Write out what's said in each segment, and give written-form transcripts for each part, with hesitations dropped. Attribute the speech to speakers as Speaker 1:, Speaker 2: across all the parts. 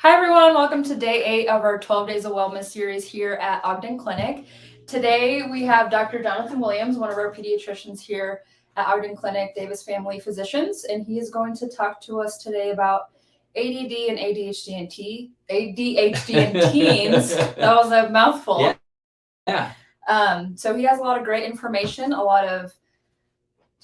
Speaker 1: Hi everyone, welcome to day 8 of our 12 Days of Wellness series here at Ogden Clinic. Today we have Dr. Jonathan Williams, one of our pediatricians here at Ogden Clinic, Davis Family Physicians, and he is going to talk to us today about ADD and ADHD and teens. That was a mouthful.
Speaker 2: Yeah.
Speaker 1: So he has a lot of great information, a lot of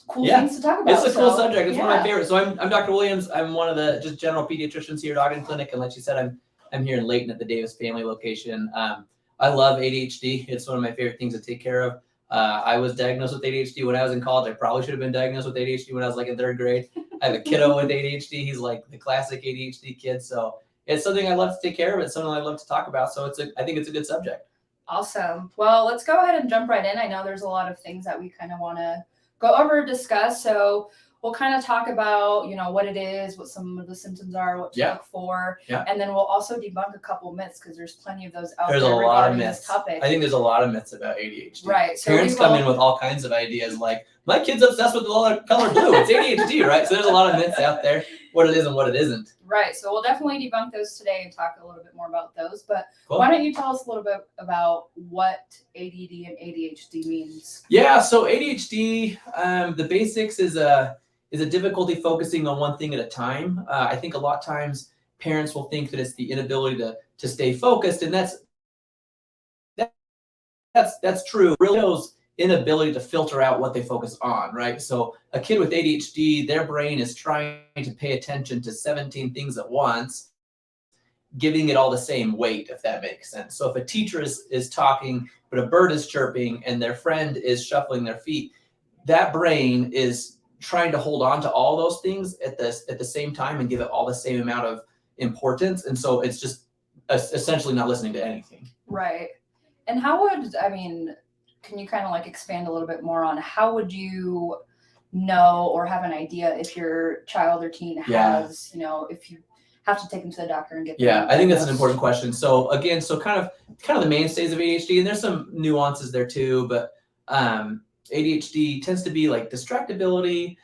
Speaker 1: cool things to talk about.
Speaker 2: It's a cool subject. It's one of my favorites. So I'm Dr. Williams. I'm one of the just general pediatricians here at Ogden Clinic, and like you said, I'm here in Layton at the Davis Family location. I love ADHD. It's one of my favorite things to take care of. I was diagnosed with ADHD when I was in college. I probably should have been diagnosed with ADHD when I was like in 3rd grade. I have a kiddo with ADHD. He's like the classic ADHD kid. So it's something I love to take care of. It's something I love to talk about. So I think it's a good subject.
Speaker 1: Awesome. Well, let's go ahead and jump right in. I know there's a lot of things that we kind of want to go over, discuss. So we'll kind of talk about, what it is, what some of the symptoms are, what to look for.
Speaker 2: Yeah.
Speaker 1: And then we'll also debunk a couple myths because there's plenty of those out
Speaker 2: there.
Speaker 1: There's
Speaker 2: a lot of
Speaker 1: myths. This topic.
Speaker 2: I think there's a lot of myths about ADHD.
Speaker 1: Right. So
Speaker 2: parents come in with all kinds of ideas like, my kid's obsessed with the color blue. It's ADHD, right? So there's a lot of myths out there, what it is and what it isn't.
Speaker 1: Right. So we'll definitely debunk those today and talk a little bit more about those. But Why don't you tell us a little bit about what ADD and ADHD means?
Speaker 2: Yeah. So ADHD, the basics is a difficulty focusing on one thing at a time. I think a lot of times parents will think that it's the inability to stay focused, and that's true. Really, those inability to filter out what they focus on, right? So a kid with ADHD, their brain is trying to pay attention to 17 things at once, giving it all the same weight, if that makes sense. So if a teacher is talking, but a bird is chirping and their friend is shuffling their feet, that brain is trying to hold on to all those things at the same time and give it all the same amount of importance. And so it's just essentially not listening to anything.
Speaker 1: Right. And can you kind of expand a little bit more on how would you know or have an idea if your child or teen has, if you have to take them to the doctor and get them?
Speaker 2: Yeah, I think that's an important question. So again, kind of the mainstays of ADHD, and there's some nuances there too, but ADHD tends to be like distractibility,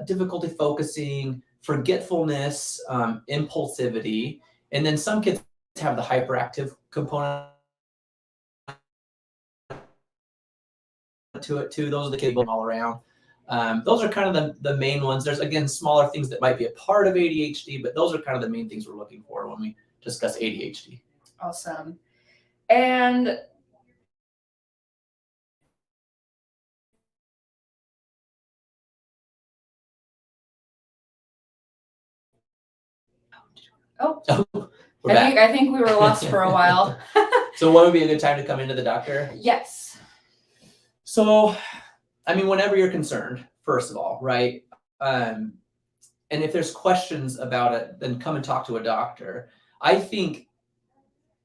Speaker 2: difficulty focusing, forgetfulness, impulsivity, and then some kids have the hyperactive component to it too. Those are the kids all around. Those are kind of the main ones. There's, again, smaller things that might be a part of ADHD, but those are kind of the main things we're looking for when we discuss ADHD.
Speaker 1: Awesome. And I think we were lost for a while.
Speaker 2: So when would be a good time to come into the doctor?
Speaker 1: Yes.
Speaker 2: So, whenever you're concerned, first of all, right? And if there's questions about it, then come and talk to a doctor. I think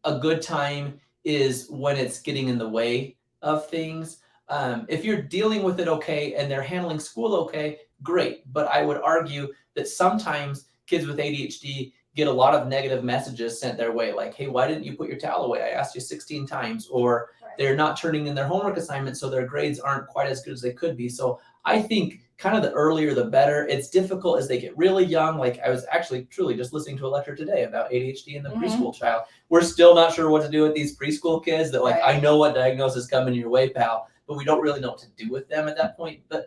Speaker 2: a good time is when it's getting in the way of things. If you're dealing with it okay and they're handling school okay, great. But I would argue that sometimes kids with ADHD get a lot of negative messages sent their way, like, hey, why didn't you put your towel away? I asked you 16 times. Or they're not turning in their homework assignments, so their grades aren't quite as good as they could be. So I think kind of the earlier the better. It's difficult as they get really young. Like, I was actually truly just listening to a lecture today about ADHD in the preschool child. We're still not sure what to do with these preschool kids that I know what diagnosis coming your way, pal, but we don't really know what to do with them at that point. But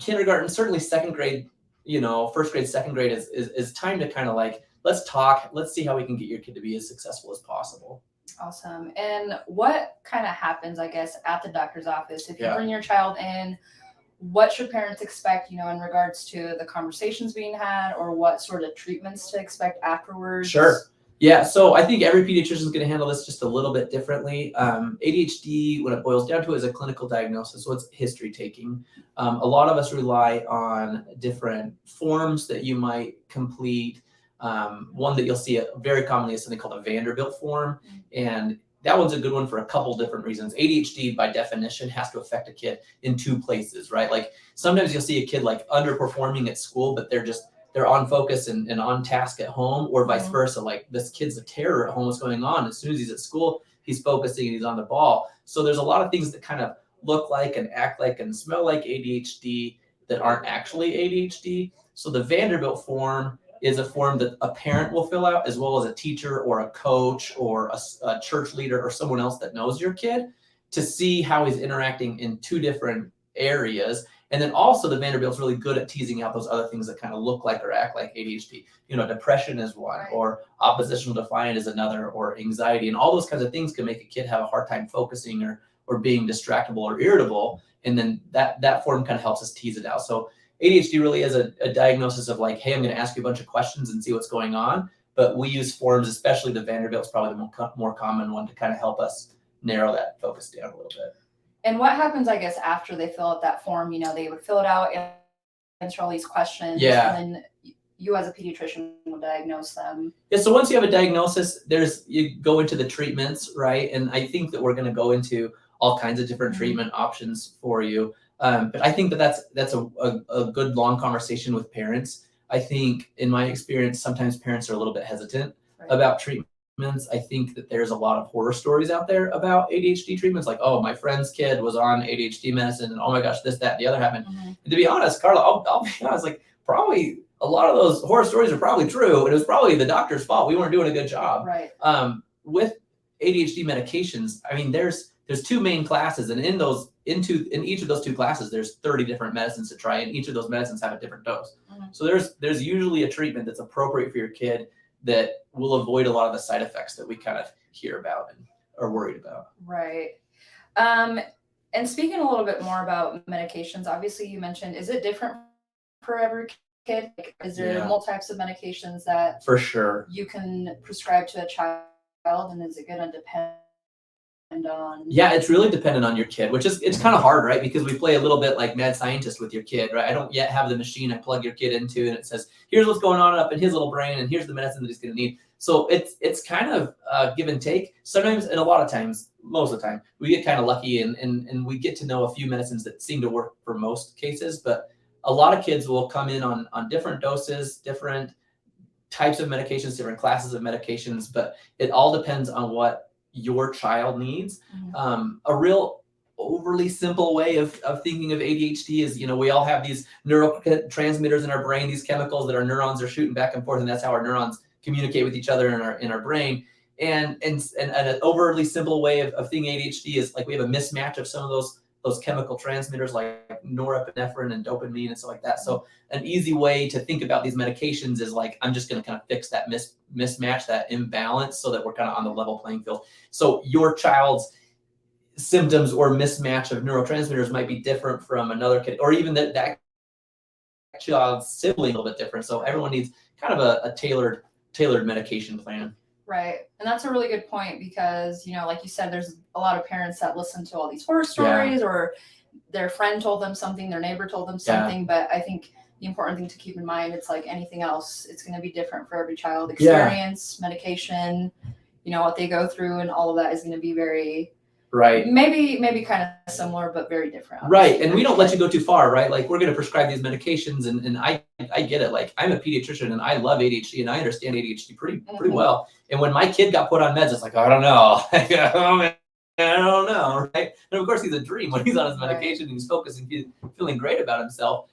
Speaker 2: kindergarten, certainly 2nd grade, 1st grade, 2nd grade is time to kind of let's talk, let's see how we can get your kid to be as successful as possible.
Speaker 1: Awesome. And what kind of happens, I guess, at the doctor's office if you bring your child in? What should parents expect, in regards to the conversations being had, or what sort of treatments to expect afterwards?
Speaker 2: Sure. Yeah. So I think every pediatrician is going to handle this just a little bit differently. ADHD, when it boils down to it, is a clinical diagnosis. So it's history taking. A lot of us rely on different forms that you might complete. One that you'll see very commonly is something called a Vanderbilt form. And that one's a good one for a couple different reasons. ADHD, by definition, has to affect a kid in 2 places, right? Like sometimes you'll see a kid underperforming at school, but they're on focus and on task at home, or vice versa. Like, this kid's a terror at home. What's going on? As soon as he's at school, he's focusing and he's on the ball. So there's a lot of things that kind of look like and act like and smell like ADHD that aren't actually ADHD. So the Vanderbilt form is a form that a parent will fill out, as well as a teacher or a coach or a church leader or someone else that knows your kid, to see how he's interacting in two different areas. And then also the Vanderbilt's really good at teasing out those other things that kind of look like or act like ADHD. You know, depression is one,
Speaker 1: Right.
Speaker 2: or oppositional defiant is another, or anxiety, and all those kinds of things can make a kid have a hard time focusing or being distractible or irritable. And then that form kind of helps us tease it out. So ADHD really is a diagnosis of like, hey, I'm going to ask you a bunch of questions and see what's going on. But we use forms, especially the Vanderbilt's probably the more common one, to kind of help us narrow that focus down a little bit.
Speaker 1: And what happens, I guess, after they fill out that form? You know, they would fill it out and answer all these questions.
Speaker 2: Yeah.
Speaker 1: And then you as a pediatrician will diagnose them.
Speaker 2: Yeah, so once you have a diagnosis, you go into the treatments, right? And I think that we're going to go into all kinds of different treatment options for you. But I think that's a good long conversation with parents. I think in my experience, sometimes parents are a little bit hesitant about treatments. I think that there's a lot of horror stories out there about ADHD treatments, like, oh, my friend's kid was on ADHD medicine, and oh my gosh, this, that, and the other happened. And to be honest, Carla, I'll be honest, like, probably a lot of those horror stories are probably true, and it was probably the doctor's fault. We weren't doing a good job.
Speaker 1: Right.
Speaker 2: With ADHD medications, I mean, there's two main classes, and in each of those two classes, there's 30 different medicines to try, and each of those medicines have a different dose. So there's usually a treatment that's appropriate for your kid that will avoid a lot of the side effects that we kind of hear about and are worried about.
Speaker 1: Right. And speaking a little bit more about medications, obviously you mentioned, is it different for every kid? Like, is there multiple types of medications that
Speaker 2: for sure
Speaker 1: you can prescribe to a child, and is it going to depend on?
Speaker 2: Yeah, it's really dependent on your kid, which is, it's kind of hard, right? Because we play a little bit like mad scientist with your kid, right? I don't yet have the machine I plug your kid into and it says, here's what's going on up in his little brain and here's the medicine that he's going to need. So it's kind of give and take. Sometimes, and a lot of times, most of the time, we get kind of lucky and we get to know a few medicines that seem to work for most cases. But a lot of kids will come in on different doses, different types of medications, different classes of medications, but it all depends on what your child needs. A real overly simple way of thinking of ADHD is, we all have these neurotransmitters in our brain, these chemicals that our neurons are shooting back and forth, and that's how our neurons communicate with each other in our brain. And an overly simple way of thinking ADHD is like we have a mismatch of some of those chemical transmitters like norepinephrine and dopamine and stuff like that. So an easy way to think about these medications is like, I'm just going to kind of fix that mismatch, that imbalance, so that we're kind of on the level playing field. So your child's symptoms or mismatch of neurotransmitters might be different from another kid, or even that child's sibling a little bit different. So everyone needs kind of a tailored medication plan.
Speaker 1: Right. And that's a really good point because, like you said, there's a lot of parents that listen to all these horror stories or their friend told them something, their neighbor told them something. But I think the important thing to keep in mind, it's like anything else, it's going to be different for every child. Experience, medication, what they go through, and all of that is going to be very maybe kind of similar, but very different.
Speaker 2: Right. And we don't let you go too far, right? Like we're going to prescribe these medications and I get it. Like I'm a pediatrician and I love ADHD and I understand ADHD pretty well. And when my kid got put on meds, it's like, I don't know. I don't know. Right. And of course he's a dream when he's on his medication and he's focusing, he's feeling great about himself.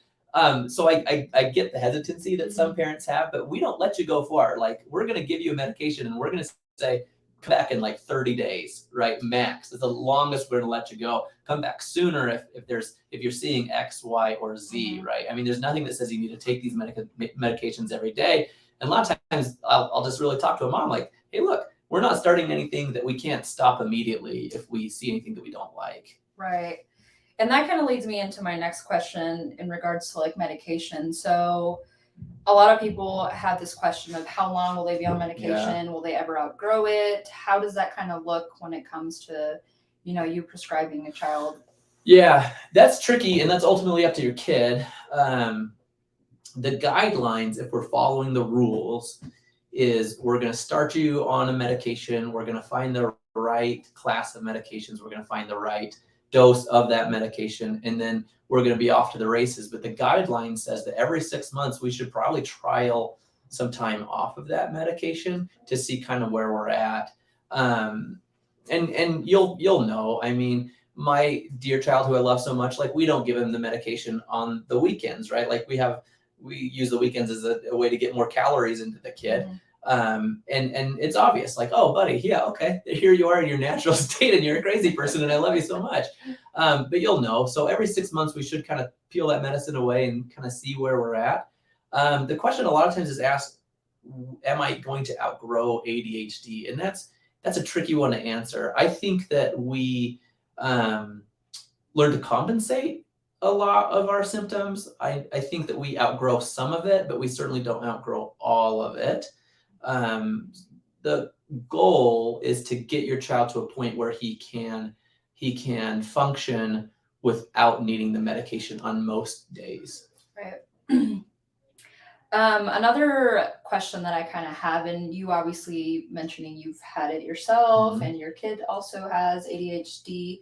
Speaker 2: So I get the hesitancy that some parents have, but we don't let you go far. Like we're going to give you a medication and we're going to say, come back in like 30 days, right? Max. That's the longest we're going to let you go. Come back sooner if you're seeing X, Y, or Z, right? I mean, there's nothing that says you need to take these medications every day. And a lot of times I'll just really talk to a mom like, hey, look, we're not starting anything that we can't stop immediately if we see anything that we don't like.
Speaker 1: Right. And that kind of leads me into my next question in regards to like medication. So a lot of people have this question of how long will they be on medication? Will they ever outgrow it? How does that kind of look when it comes to, you prescribing a child?
Speaker 2: Yeah, that's tricky. And that's ultimately up to your kid. The guidelines, if we're following the rules, is we're going to start you on a medication. We're going to find the right class of medications. We're going to find the right dose of that medication. And then we're going to be off to the races. But the guideline says that every 6 months, we should probably trial some time off of that medication to see kind of where we're at. And you'll know, I mean, my dear child who I love so much, like we don't give him the medication on the weekends, right? Like we we use the weekends as a way to get more calories into the kid. And it's obvious, like, oh, buddy, yeah, okay, here you are in your natural state, and you're a crazy person, and I love you so much. But you'll know. So every 6 months, we should kind of peel that medicine away and kind of see where we're at. The question a lot of times is asked, am I going to outgrow ADHD? And that's a tricky one to answer. I think that we learn to compensate a lot of our symptoms. I think that we outgrow some of it, but we certainly don't outgrow all of it. The goal is to get your child to a point where he can function without needing the medication on most days.
Speaker 1: Right. Another question that I kind of have, and you obviously mentioning you've had it yourself, and your kid also has ADHD.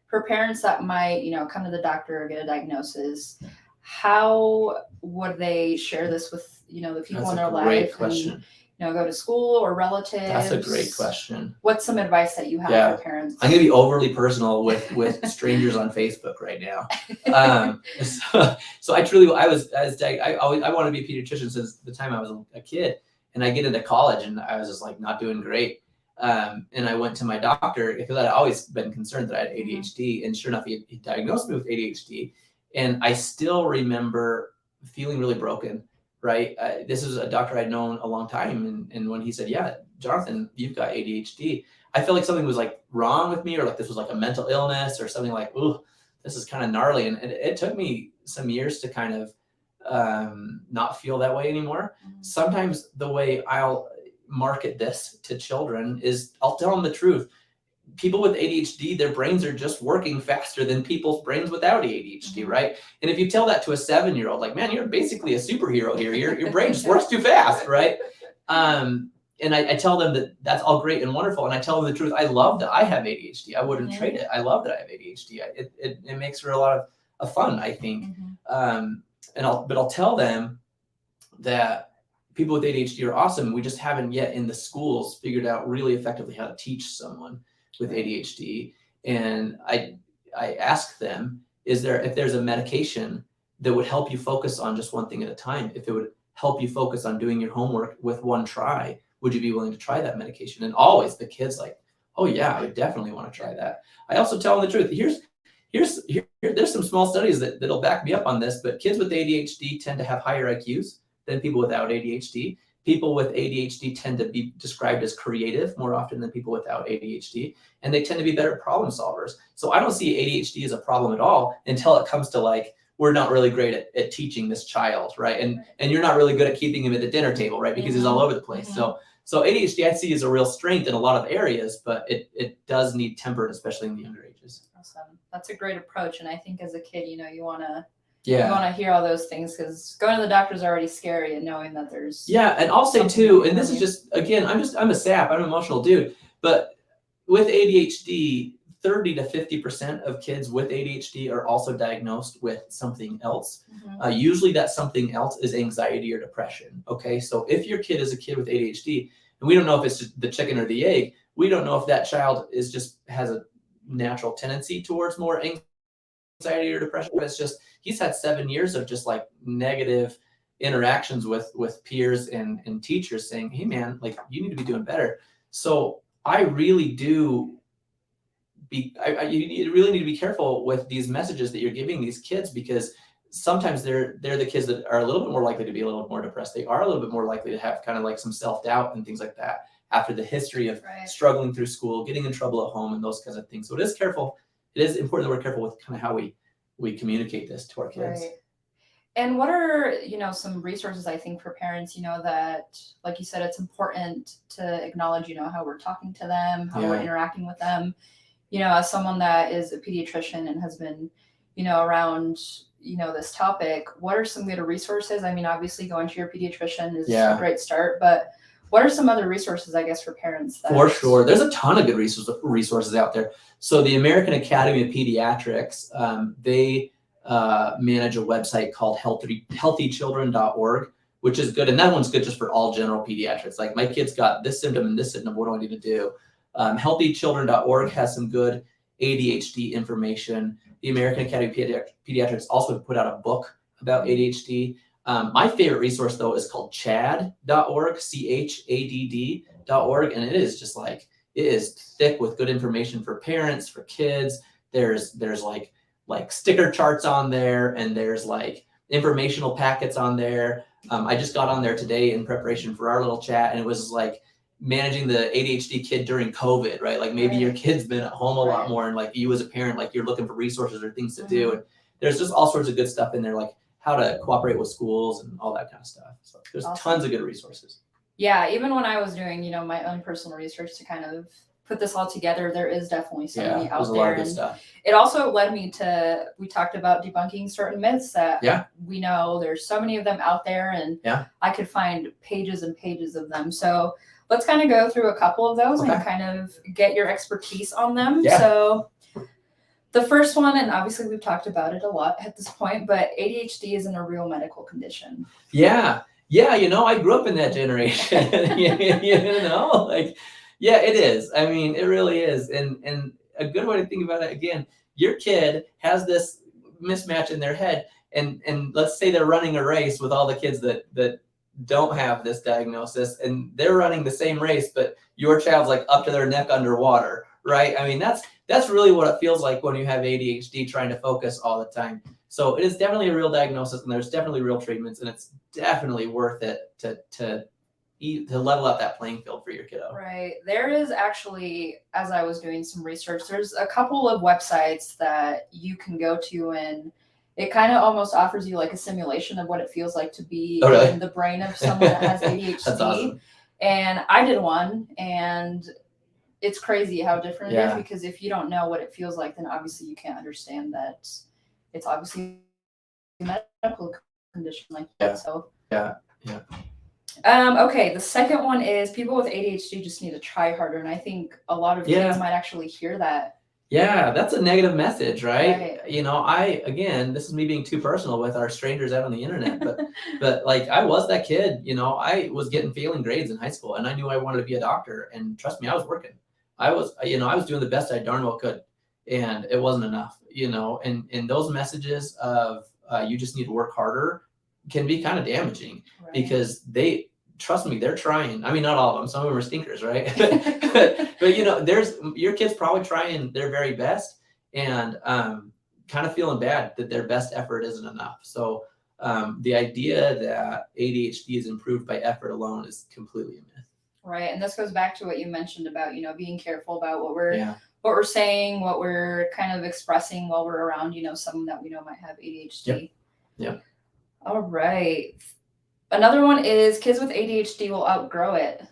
Speaker 1: For parents that might, come to the doctor or get a diagnosis, how would they share this with, the people in their life?
Speaker 2: Great question.
Speaker 1: And, go to school or relatives?
Speaker 2: That's a great question.
Speaker 1: What's some advice that you have for parents?
Speaker 2: I'm gonna be overly personal with strangers on Facebook right now. So I wanted to be a pediatrician since the time I was a kid, and I get into college and I was just like not doing great. And I went to my doctor because I'd always been concerned that I had ADHD, and sure enough, he diagnosed me with ADHD. And I still remember feeling really broken. Right. This is a doctor I'd known a long time. And when he said, yeah, Jonathan, you've got ADHD, I felt like something was like wrong with me, or like this was like a mental illness or something, like, ooh, this is kind of gnarly. And it took me some years to kind of not feel that way anymore. Sometimes the way I'll market this to children is I'll tell them the truth. People with ADHD, their brains are just working faster than people's brains without ADHD, right? And if you tell that to a 7-year-old, like, man, you're basically a superhero here. Your brain just works too fast, right? And I tell them that that's all great and wonderful. And I tell them the truth. I love that I have ADHD. I wouldn't trade it. I love that I have ADHD. It makes for a lot of fun, I think. But I'll tell them that people with ADHD are awesome. We just haven't yet in the schools figured out really effectively how to teach someone with ADHD. And I ask them, if there's a medication that would help you focus on just one thing at a time, if it would help you focus on doing your homework with one try, would you be willing to try that medication? And always the kid's like, oh yeah, I would definitely want to try that. I also tell them the truth. There's some small studies that'll back me up on this, but kids with ADHD tend to have higher IQs than people without ADHD. People with ADHD tend to be described as creative more often than people without ADHD, and they tend to be better problem solvers. So I don't see ADHD as a problem at all until it comes to like, we're not really great at teaching this child, right? And you're not really good at keeping him at the dinner table, right? Because he's all over the place. So ADHD I see as a real strength in a lot of areas, but it does need tempered, especially in the younger ages.
Speaker 1: Awesome. That's a great approach. And I think as a kid, you want to hear all those things, because going to the doctor is already scary, and knowing that there's
Speaker 2: and I'll say too, and this is just, again, I'm a sap, I'm an emotional dude, but with ADHD, 30 to 50% of kids with ADHD are also diagnosed with something else. Usually that something else is anxiety or depression. Okay, so if your kid is a kid with ADHD, and we don't know if it's the chicken or the egg, we don't know if that child has a natural tendency towards more anxiety or depression. It's just he's had 7 years of just like negative interactions with peers and teachers saying, hey man, like you need to be doing better. So I really do you really need to be careful with these messages that you're giving these kids, because sometimes they're the kids that are a little bit more likely to be a little bit more depressed. They are a little bit more likely to have kind of like some self-doubt and things like that after the history of struggling through school, getting in trouble at home, and those kinds of things. So it is important that we're careful with kind of how we communicate this to our kids.
Speaker 1: Right. And what are, some resources, I think, for parents, that, like you said, it's important to acknowledge, how we're talking to them, how we're interacting with them. As someone that is a pediatrician and has been, around, this topic, what are some good resources? I mean, obviously going to your pediatrician is a great start, but what are some other resources, I guess, for parents?
Speaker 2: For sure. There's a ton of good resources out there. So the American Academy of Pediatrics, they manage a website called healthychildren.org, which is good. And that one's good just for all general pediatrics. Like my kid's got this symptom and this symptom, what do I need to do? Healthychildren.org has some good ADHD information. The American Academy of Pediatrics also put out a book about ADHD. My favorite resource though is called chadd.org, CHADD.org, and it is just like, it is thick with good information for parents, for kids. There's like sticker charts on there, and there's like informational packets on there. I just got on there today in preparation for our little chat, and it was like managing the ADHD kid during COVID, right? Like maybe your kid's been at home a lot more, and like you as a parent, like you're looking for resources or things to do. And there's just all sorts of good stuff in there, like how to cooperate with schools and all that kind of stuff. So there's tons of good resources.
Speaker 1: Yeah, even when I was doing, my own personal research to kind of put this all together, there is definitely so many out there.
Speaker 2: A lot of good stuff.
Speaker 1: It also led me to, we talked about debunking certain myths that we know there's so many of them out there, and I could find pages and pages of them. So let's kind of go through a couple of those and kind of get your expertise on them. So the first one, and obviously we've talked about it a lot at this point, but ADHD isn't a real medical condition.
Speaker 2: Yeah, I grew up in that generation. It is. I mean, it really is. And a good way to think about it, again, your kid has this mismatch in their head, and let's say they're running a race with all the kids that don't have this diagnosis, and they're running the same race, but your child's like up to their neck underwater, right? I mean, that's really what it feels like when you have ADHD, trying to focus all the time. So it is definitely a real diagnosis, and there's definitely real treatments, and it's definitely worth it to level out that playing field for your kiddo.
Speaker 1: Right. There is actually, as I was doing some research, there's a couple of websites that you can go to, and it kind of almost offers you like a simulation of what it feels like to be in the brain of someone that has ADHD.
Speaker 2: That's awesome.
Speaker 1: And I did one, and it's crazy how different it is, because if you don't know what it feels like, then obviously you can't understand that it's obviously a medical condition like that. So okay, the second one is people with ADHD just need to try harder, and I think a lot of kids might actually hear that.
Speaker 2: Yeah, that's a negative message, right? Again, this is me being too personal with our strangers out on the internet, but like I was that kid, I was getting failing grades in high school, and I knew I wanted to be a doctor, and trust me, I was working. I was doing the best I darn well could, and it wasn't enough, and those messages of you just need to work harder can be kind of damaging, because trust me, they're trying. I mean, not all of them. Some of them are stinkers, right? but there's your kids probably trying their very best, and kind of feeling bad that their best effort isn't enough. So the idea that ADHD is improved by effort alone is completely a myth.
Speaker 1: Right, and this goes back to what you mentioned about being careful about what we're saying, what we're kind of expressing while we're around someone that we know might have ADHD.
Speaker 2: Yep.
Speaker 1: All right. Another one is kids with ADHD will outgrow it.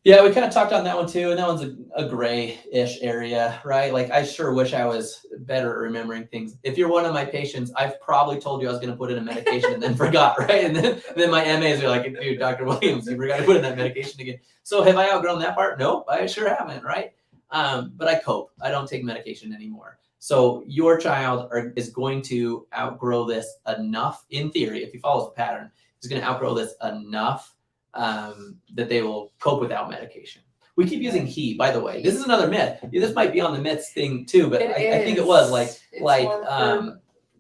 Speaker 2: Yeah, we kind of talked on that one too, and that one's a gray-ish area, right? Like, I sure wish I was better at remembering things. If you're one of my patients, I've probably told you I was going to put in a medication and then forgot, right? And then my MAs are like, dude, Dr. Williams, you forgot to put in that medication again. So have I outgrown that part? Nope, I sure haven't, right? But I cope. I don't take medication anymore. So your child is going to outgrow this enough, in theory, if he follows the pattern, is going to outgrow this enough that they will cope without medication. We keep using he, by the way. This is another myth. This might be on the myths thing too, but I think it was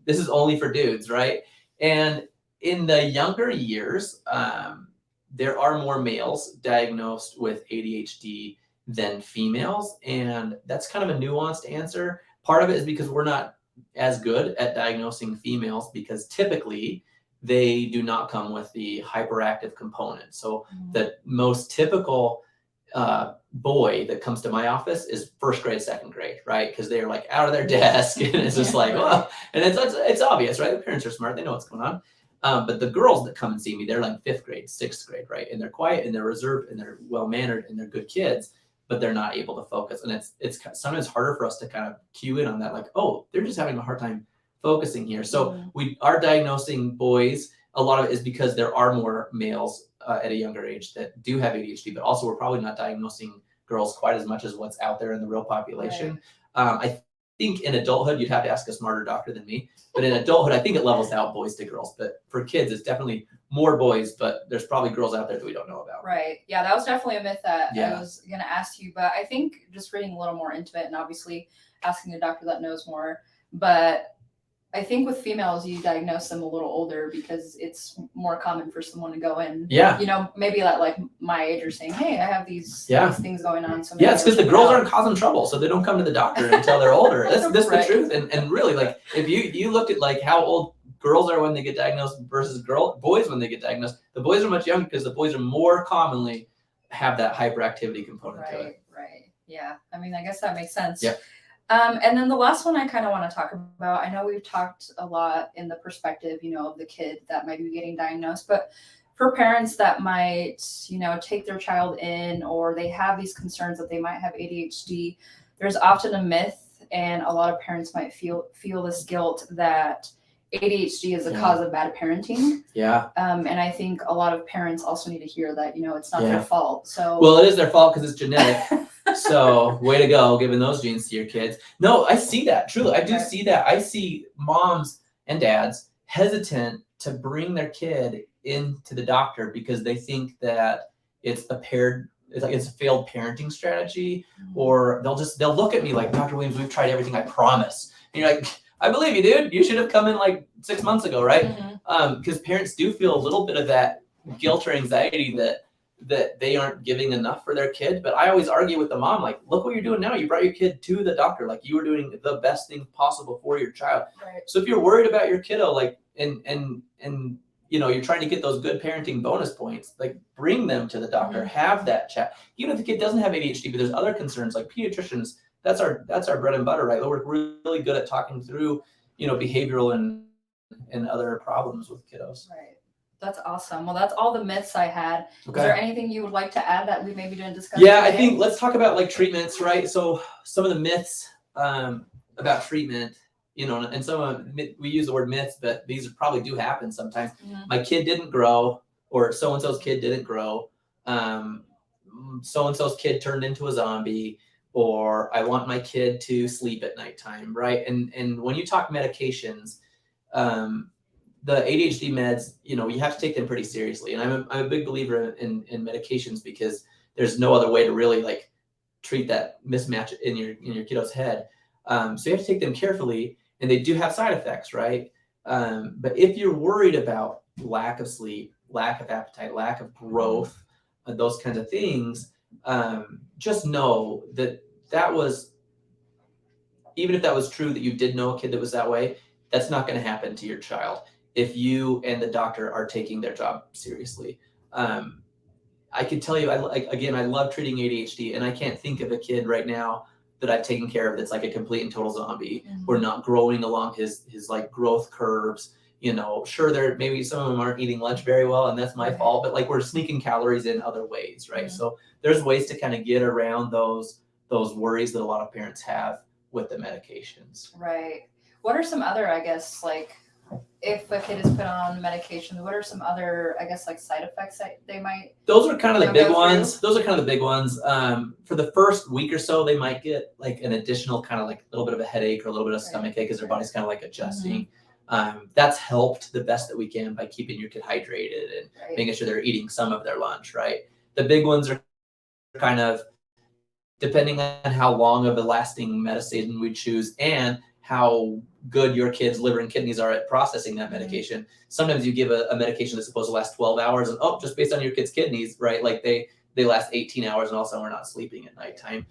Speaker 2: this is only for dudes, right? And in the younger years, there are more males diagnosed with ADHD than females, and that's kind of a nuanced answer. Part of it is because we're not as good at diagnosing females, because typically they do not come with the hyperactive component. So the most typical boy that comes to my office is first grade, second grade, right? Because they're like out of their desk, and it's just like, oh, and it's obvious, right? The parents are smart, they know what's going on. But the girls that come and see me, they're like fifth grade, sixth grade, right? And they're quiet, and they're reserved, and they're well-mannered, and they're good kids, but they're not able to focus. And it's sometimes harder for us to kind of cue in on that, like, oh, they're just having a hard time focusing here. So we are diagnosing boys. A lot of it is because there are more males at a younger age that do have ADHD, but also we're probably not diagnosing girls quite as much as what's out there in the real population. I think in adulthood, you'd have to ask a smarter doctor than me, but in adulthood, I think it levels out boys to girls. But for kids, it's definitely more boys, but there's probably girls out there that we don't know about.
Speaker 1: Right. Yeah, that was definitely a myth that I was going to ask you, but I think just reading a little more into it, and obviously asking a doctor that knows more, but I think with females, you diagnose them a little older because it's more common for someone to go in.
Speaker 2: Yeah.
Speaker 1: You know, maybe at like my age or saying, hey, I have these things going on. So
Speaker 2: yeah, it's because the girls aren't causing trouble, so they don't come to the doctor until they're older. That's the truth. And really, like, if you looked at like how old girls are when they get diagnosed versus boys when they get diagnosed, the boys are much younger because the boys are more commonly have that hyperactivity component to it.
Speaker 1: Right. Yeah. I mean, I guess that makes sense.
Speaker 2: Yeah.
Speaker 1: And then the last one I kind of want to talk about, I know we've talked a lot in the perspective, you know, of the kid that might be getting diagnosed, but for parents that might, you know, take their child in or they have these concerns that they might have ADHD, there's often a myth, and a lot of parents might feel this guilt that ADHD is a cause of bad parenting.
Speaker 2: Yeah.
Speaker 1: And I think a lot of parents also need to hear that, you know, it's not their fault. So
Speaker 2: well, it is their fault because it's genetic. So way to go, giving those genes to your kids. No, I see that. Truly, I do see that. I see moms and dads hesitant to bring their kid into the doctor because they think that it's a failed parenting strategy, or they'll look at me like, Dr. Williams, we've tried everything, I promise. And you're like, I believe you, dude. You should have come in like 6 months ago, right? Because parents do feel a little bit of that guilt or anxiety that they aren't giving enough for their kid. But I always argue with the mom, like, look what you're doing now. You brought your kid to the doctor. Like, you were doing the best thing possible for your child.
Speaker 1: Right.
Speaker 2: So if you're worried about your kiddo, like, and you know, you're trying to get those good parenting bonus points, like, bring them to the doctor, have that chat. Even if the kid doesn't have ADHD, but there's other concerns like pediatricians, that's our bread and butter, right? We're really good at talking through, you know, behavioral and other problems with kiddos.
Speaker 1: Right. That's awesome. Well, that's all the myths I had. Okay. Is there anything you would like to add that we maybe didn't discuss?
Speaker 2: Yeah, today? I think let's talk about like treatments, right? So some of the myths about treatment, you know, and some of we use the word myths, but these probably do happen sometimes. My kid didn't grow, or so-and-so's kid didn't grow. So-and-so's kid turned into a zombie, or I want my kid to sleep at nighttime, right? And when you talk medications, the ADHD meds, you know, you have to take them pretty seriously. And I'm a big believer in medications because there's no other way to really like treat that mismatch in your kiddo's head. So you have to take them carefully, and they do have side effects, right? But if you're worried about lack of sleep, lack of appetite, lack of growth, those kinds of things, just know that was, even if that was true, that you did know a kid that was that way, that's not going to happen to your child if you and the doctor are taking their job seriously. I can tell you, I love treating ADHD, and I can't think of a kid right now that I've taken care of that's like a complete and total zombie or not growing along his like growth curves. You know, sure, maybe some of them aren't eating lunch very well, and that's my fault, but like we're sneaking calories in other ways, right? So there's ways to kind of get around those worries that a lot of parents have with the medications.
Speaker 1: Right. What are some other, I guess, like, if a kid is put on medication, what are some other, I guess, like side effects that they might?
Speaker 2: Those are kind of the big ones. Those are kind of the big ones. For the first week or so, they might get like an additional kind of like a little bit of a headache or a little bit of stomach ache as their body's kind of like adjusting. That's helped the best that we can by keeping your kid hydrated and making sure they're eating some of their lunch, right? The big ones are kind of depending on how long of a lasting medicine we choose and how good your kid's liver and kidneys are at processing that medication. Sometimes you give a medication that's supposed to last 12 hours and just based on your kid's kidneys, right? Like they last 18 hours and all of a sudden we're not sleeping at nighttime.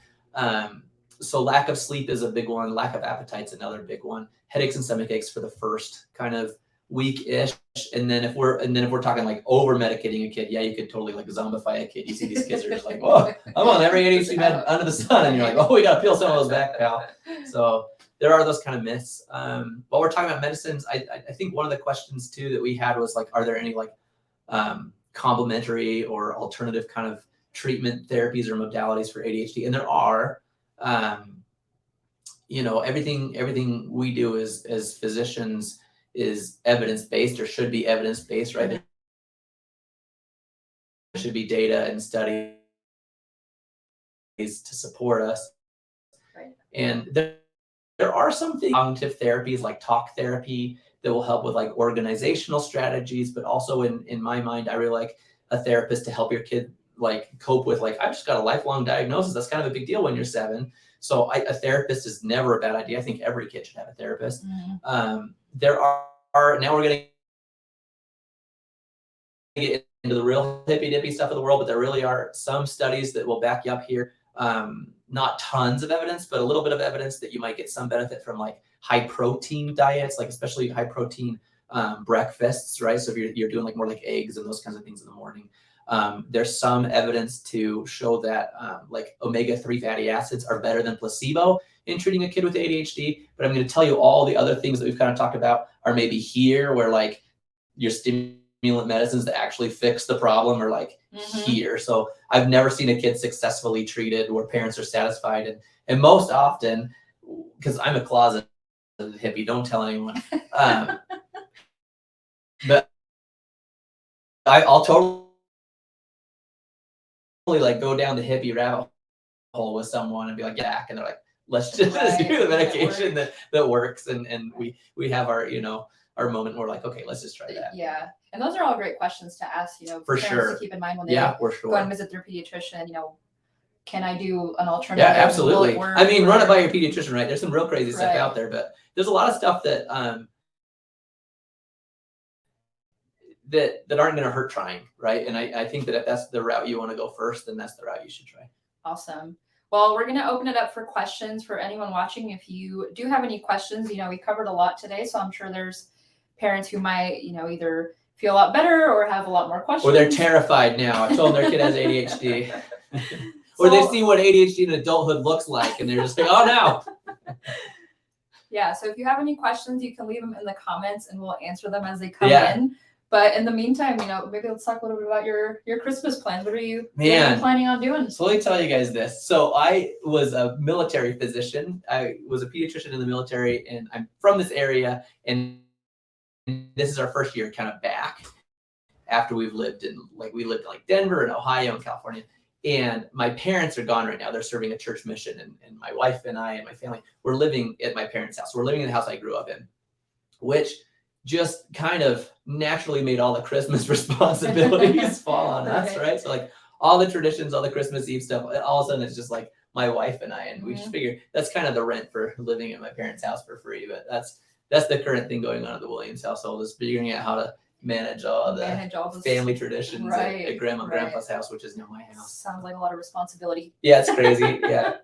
Speaker 2: So lack of sleep is a big one. Lack of appetite's another big one. Headaches and stomach aches for the first kind of week-ish. And then if we're talking like over medicating a kid, yeah, you could totally like zombify a kid. You see these kids are just like, whoa, I'm on every ADHD med under the sun. And you're like, oh, we got to peel some of those back, pal. So there are those kind of myths. While we're talking about medicines, I think one of the questions too that we had was like, are there any like complementary or alternative kind of treatment therapies or modalities for ADHD? And there are. You know, everything we do as physicians is evidence-based or should be evidence-based, right? There should be data and studies to support us.
Speaker 1: Right.
Speaker 2: And there are some cognitive therapies like talk therapy that will help with like organizational strategies, but also in my mind, I really like a therapist to help your kid like cope with like, I've just got a lifelong diagnosis. That's kind of a big deal when you're 7. So a therapist is never a bad idea. I think every kid should have a therapist. there are now we're going to get into the real hippy dippy stuff of the world, but there really are some studies that will back you up here. Not tons of evidence, but a little bit of evidence that you might get some benefit from like high protein diets, like especially high protein breakfasts, right? So if you're doing like more like eggs and those kinds of things in the morning, there's some evidence to show that like omega-3 fatty acids are better than placebo in treating a kid with ADHD. But I'm going to tell you all the other things that we've kind of talked about are maybe here where like your stimulant medicines that actually fix the problem are like here. So I've never seen a kid successfully treated where parents are satisfied. And most often, because I'm a closet hippie, don't tell anyone. But I'll totally like go down the hippie rabbit hole with someone and be like, yeah, and they're like, let's just do the medication that works. And we have our, our moment where we're like, okay, let's just try that.
Speaker 1: Yeah. And those are all great questions to ask,
Speaker 2: for
Speaker 1: parents
Speaker 2: sure
Speaker 1: to keep in mind when they
Speaker 2: go
Speaker 1: and visit their pediatrician, can I do an alternative?
Speaker 2: Yeah, absolutely. I mean, run it by your pediatrician, right? There's some real crazy stuff out there, but there's a lot of stuff that that aren't going to hurt trying, right? And I think that if that's the route you want to go first, then that's the route you should try.
Speaker 1: Awesome. Well, we're going to open it up for questions for anyone watching. If you do have any questions, we covered a lot today, so I'm sure there's parents who might, either feel a lot better or have a lot more questions.
Speaker 2: Or they're terrified now. I told them their kid has ADHD. Or they've seen what ADHD in adulthood looks like, and they're just like, oh, no.
Speaker 1: Yeah, so if you have any questions, you can leave them in the comments, and we'll answer them as they come in. But in the meantime, maybe let's talk a little bit about your Christmas plans. What are you planning on doing?
Speaker 2: So let me tell you guys this. So I was a military physician. I was a pediatrician in the military, and I'm from this area. And this is our first year kind of back after we lived in Denver and Ohio and California. And my parents are gone right now. They're serving a church mission. And my wife and I and my family, we're living at my parents' house. We're living in the house I grew up in, which just kind of naturally made all the Christmas responsibilities fall on us, right? So like all the traditions, all the Christmas Eve stuff, all of a sudden it's just like my wife and I, and we just figured that's kind of the rent for living at my parents' house for free. But that's the current thing going on at the Williams household, is figuring out how to manage all the family traditions at Grandma and Grandpa's house, which is now my house.
Speaker 1: Sounds like a lot of responsibility.
Speaker 2: Yeah, it's crazy. Yeah,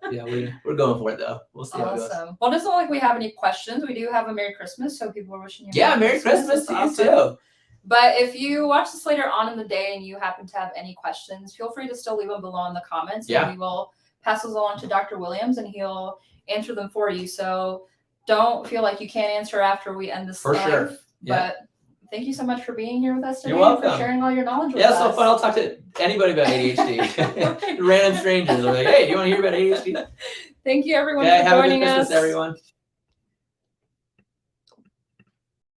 Speaker 2: we're going for it though. We'll see how it goes.
Speaker 1: Well, it doesn't look like we have any questions. We do have a Merry Christmas, so people are wishing you
Speaker 2: Merry Christmas to you too.
Speaker 1: But if you watch this later on in the day and you happen to have any questions, feel free to still leave them below in the comments. And we will pass those along to Dr. Williams, and he'll answer them for you. So don't feel like you can't answer after we end this
Speaker 2: for sure.
Speaker 1: But thank you so much for being here with us today.
Speaker 2: You're welcome.
Speaker 1: And for sharing all your knowledge with us.
Speaker 2: Yeah, so fun. I'll talk to anybody about ADHD. Random strangers are like, hey, do you want to hear about ADHD?
Speaker 1: Thank you, everyone, for joining us.
Speaker 2: Have a good Christmas, everyone.